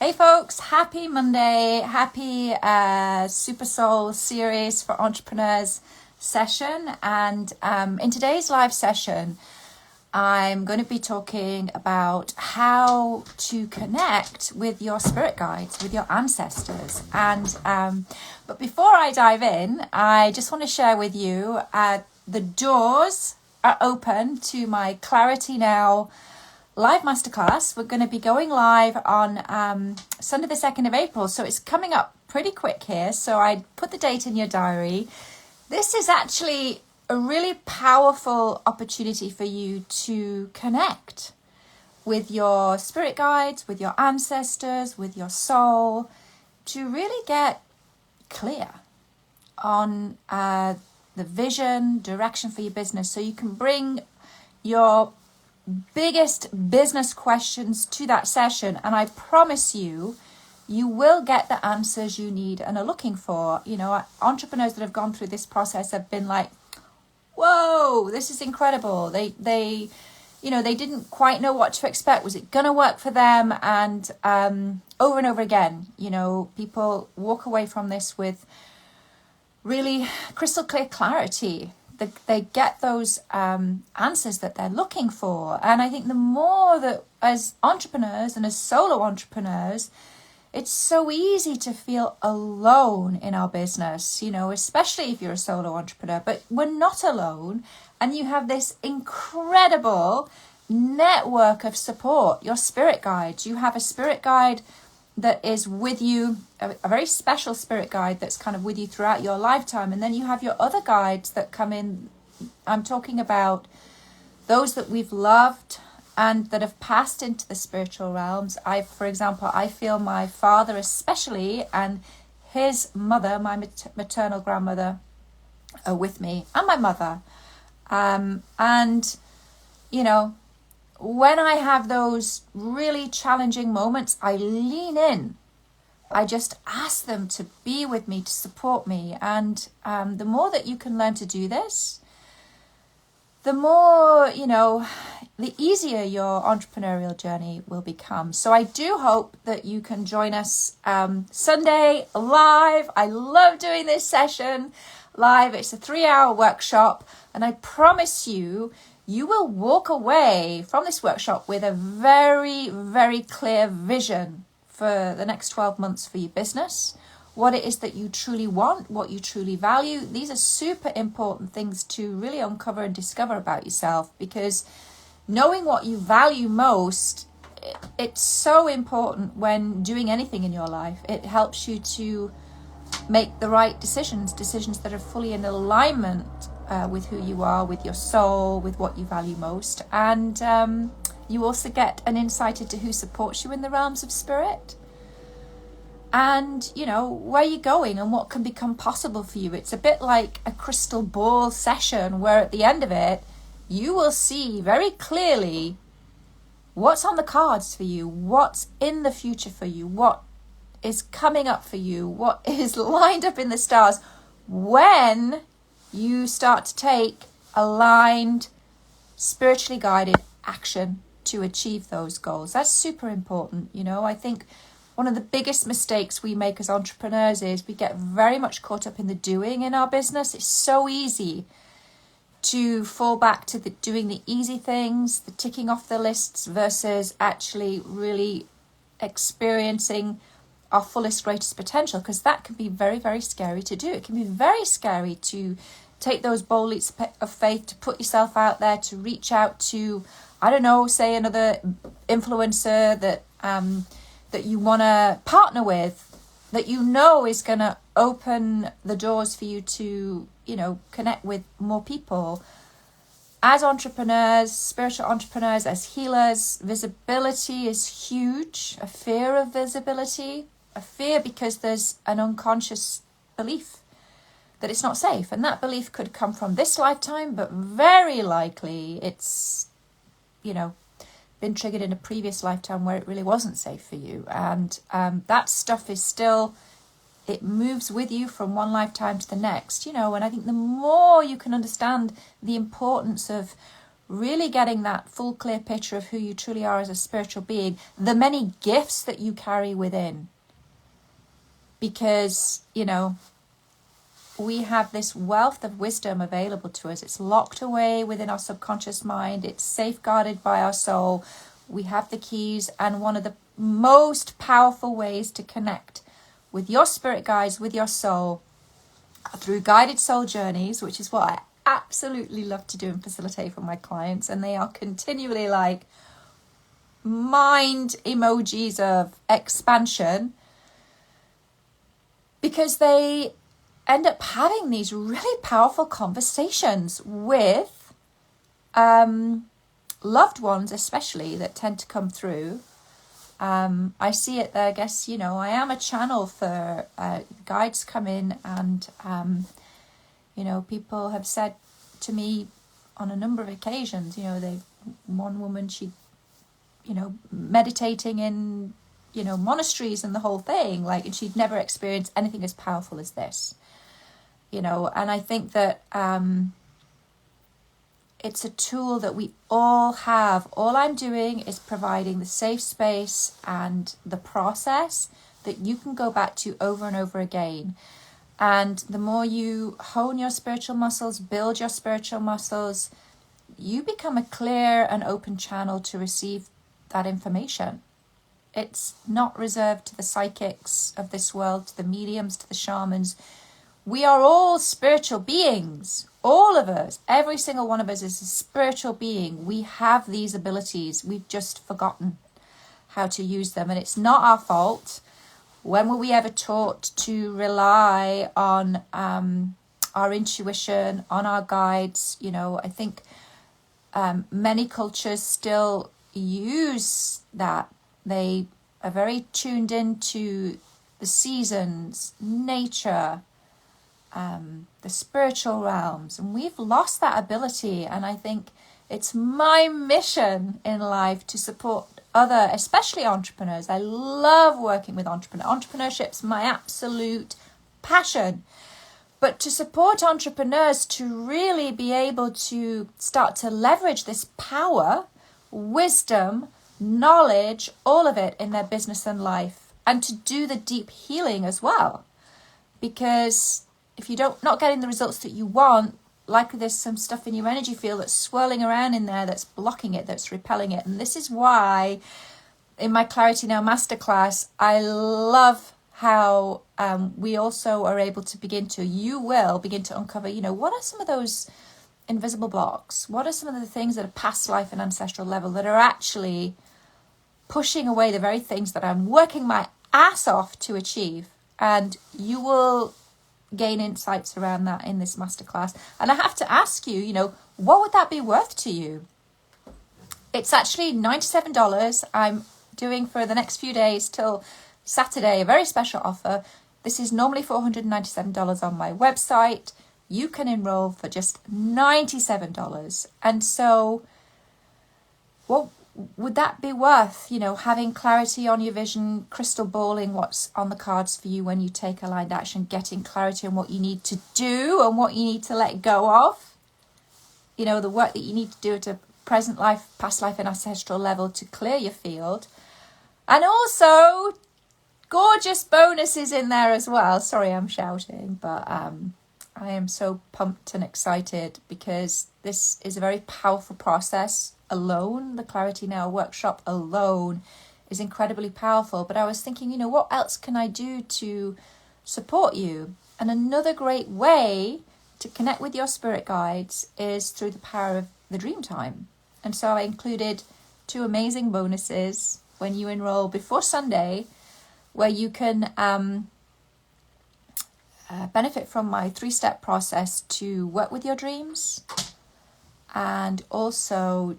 Hey folks, happy Monday, happy Super Soul series for entrepreneurs session. And in today's live session, I'm going to be talking about how to connect with your spirit guides, with your ancestors. And but before I dive in, I just want to share with you the doors are open to my Clarity Now live masterclass. We're going to be going live on Sunday the 2nd of April, so it's coming up pretty quick here. So I put the date in your diary. This is actually a really powerful opportunity for you to connect with your spirit guides, with your ancestors, with your soul, to really get clear on the vision, direction for your business, so you can bring your biggest business questions to that session, and I promise you, you will get the answers you need and are looking for. You know, entrepreneurs that have gone through this process have been like, whoa, this is incredible. They didn't quite know what to expect. Was it gonna work for them? And over and over again, you know, people walk away from this with really crystal clear clarity. They get those answers that they're looking for. And I think the more that as entrepreneurs and as solo entrepreneurs, it's so easy to feel alone in our business, you know, especially if you're a solo entrepreneur. But we're not alone. And you have this incredible network of support, your spirit guides. You have a spirit guide that is with you, a very special spirit guide that's kind of with you throughout your lifetime. And then you have your other guides that come in. I'm talking about those that we've loved and that have passed into the spiritual realms. For example, I feel my father especially and his mother, my maternal grandmother, are with me, and my mother. And, you know, when I have those really challenging moments, I lean in. I just ask them to be with me, to support me. And the more that you can learn to do this, the more, you know, the easier your entrepreneurial journey will become. So I do hope that you can join us Sunday live. I love doing this session live. It's a 3-hour workshop. And I promise you, you will walk away from this workshop with a very, very clear vision for the next 12 months for your business, what it is that you truly want, what you truly value. These are super important things to really uncover and discover about yourself, because knowing what you value most, it's so important when doing anything in your life. It helps you to make the right decisions that are fully in alignment with who you are, with your soul, with what you value most. And you also get an insight into who supports you in the realms of spirit, and, you know, where you're going and what can become possible for you. It's a bit like a crystal ball session where at the end of it, you will see very clearly what's on the cards for you, what's in the future for you, what is coming up for you, what is lined up in the stars when you start to take aligned, spiritually guided action to achieve those goals. That's super important. You know, I think one of the biggest mistakes we make as entrepreneurs is we get very much caught up in the doing in our business. It's so easy to fall back to doing the easy things, the ticking off the lists, versus actually really experiencing our fullest, greatest potential, because that can be very, very scary to do. It can be very scary to take those bold leaps of faith, to put yourself out there, to reach out to, I don't know, say another influencer that you want to partner with, that you know is going to open the doors for you to, you know, connect with more people. As entrepreneurs, spiritual entrepreneurs, as healers, visibility is huge. A fear of visibility, a fear because there's an unconscious belief that it's not safe. And that belief could come from this lifetime, but very likely it's, you know, been triggered in a previous lifetime where it really wasn't safe for you. And that stuff is still, it moves with you from one lifetime to the next, you know. And I think the more you can understand the importance of really getting that full clear picture of who you truly are as a spiritual being, the many gifts that you carry within. Because, you know, we have this wealth of wisdom available to us. It's locked away within our subconscious mind. It's safeguarded by our soul. We have the keys, and one of the most powerful ways to connect with your spirit guides, with your soul, through guided soul journeys, which is what I absolutely love to do and facilitate for my clients. And they are continually like mind emojis of expansion, because they end up having these really powerful conversations with loved ones, especially, that tend to come through. I see it there. I guess, you know, I am a channel for guides come in, and you know, people have said to me on a number of occasions, you know, one woman, she, you know, meditating in, you know, monasteries and the whole thing, like, and she'd never experienced anything as powerful as this, you know. And I think that it's a tool that we all have. All I'm doing is providing the safe space and the process that you can go back to over and over again. And the more you hone your spiritual muscles, build your spiritual muscles, you become a clear and open channel to receive that information. It's not reserved to the psychics of this world, to the mediums, to the shamans. We are all spiritual beings. All of us, every single one of us is a spiritual being. We have these abilities. We've just forgotten how to use them. And it's not our fault. When were we ever taught to rely on our intuition, on our guides? You know, I think many cultures still use that. They are very tuned into the seasons, nature, the spiritual realms, and we've lost that ability. And I think it's my mission in life to support other, especially entrepreneurs. I love working with entrepreneurs. Entrepreneurship's my absolute passion. But to support entrepreneurs to really be able to start to leverage this power, wisdom, knowledge, all of it in their business and life, and to do the deep healing as well. Because if you're not getting the results that you want, likely there's some stuff in your energy field that's swirling around in there, that's blocking it, that's repelling it. And this is why in my Clarity Now Masterclass, I love how we also are able to you will begin to uncover, you know, what are some of those invisible blocks? What are some of the things that are past life and ancestral level that are actually pushing away the very things that I'm working my ass off to achieve? And you will gain insights around that in this masterclass. And I have to ask you, you know, what would that be worth to you? It's actually $97. I'm doing for the next few days till Saturday a very special offer. This is normally $497 on my website. You can enroll for just $97. And so what would that be worth, you know, having clarity on your vision, crystal balling what's on the cards for you when you take aligned action, getting clarity on what you need to do and what you need to let go of, you know, the work that you need to do at a present life, past life and ancestral level to clear your field. And also gorgeous bonuses in there as well. Sorry, I'm shouting, but I am so pumped and excited because this is a very powerful process. Alone, the Clarity Now workshop alone is incredibly powerful. But I was thinking, you know, what else can I do to support you? And another great way to connect with your spirit guides is through the power of the Dreamtime. And so I included 2 amazing bonuses when you enroll before Sunday, where you can benefit from my 3-step process to work with your dreams. And also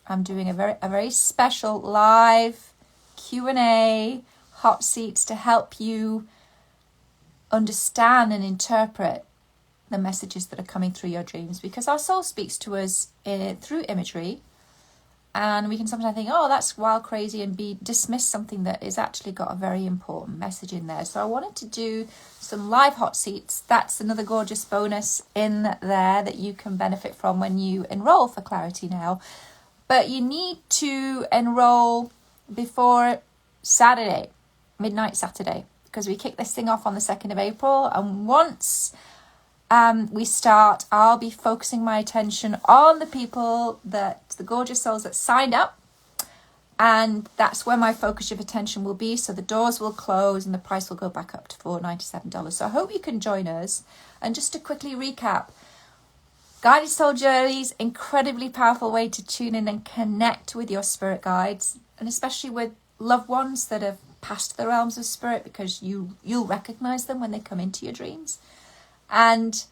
I'm doing a very special live Q&A, hot seats to help you understand and interpret the messages that are coming through your dreams, because our soul speaks to us through imagery. And we can sometimes think, oh, that's wild, crazy, and dismiss something that is actually got a very important message in there. So I wanted to do some live hot seats. That's another gorgeous bonus in there that you can benefit from when you enroll for Clarity Now. But you need to enroll before Saturday, midnight Saturday, because we kick this thing off on the 2nd of April. And once we start, I'll be focusing my attention on the people the gorgeous souls that signed up, and that's where my focus of attention will be. So the doors will close and the price will go back up to $497. So I hope you can join us. And just to quickly recap, Guided Soul Journeys, incredibly powerful way to tune in and connect with your spirit guides, and especially with loved ones that have passed the realms of spirit, because you'll recognize them when they come into your dreams. And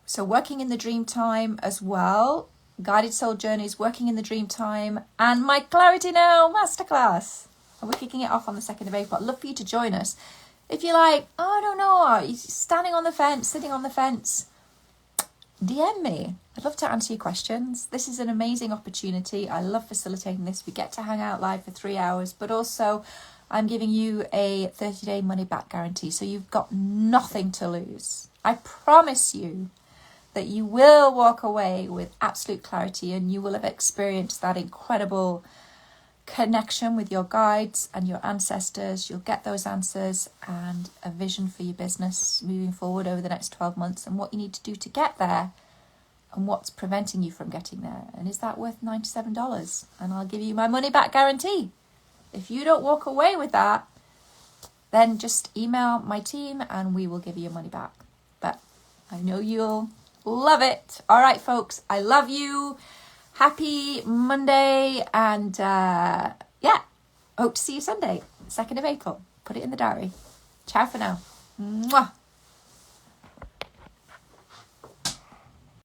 so working in the Dreamtime as well, Guided Soul Journeys, working in the Dreamtime, and my Clarity Now Masterclass. And we're kicking it off on the 2nd of April. I'd love for you to join us. If you're like, oh, I don't know, you're standing on the fence, sitting on the fence, DM me. I'd love to answer your questions. This is an amazing opportunity. I love facilitating this. We get to hang out live for 3 hours, but also I'm giving you a 30-day money-back guarantee, so you've got nothing to lose. I promise you that you will walk away with absolute clarity, and you will have experienced that incredible connection with your guides and your ancestors. You'll get those answers and a vision for your business moving forward over the next 12 months, and what you need to do to get there, and what's preventing you from getting there. And is that worth $97? And I'll give you my money-back guarantee. If you don't walk away with that, then just email my team and we will give you your money back. But I know you'll love it. All right, folks, I love you. Happy Monday. And hope to see you Sunday, 2nd of April. Put it in the diary. Ciao for now. Mwah.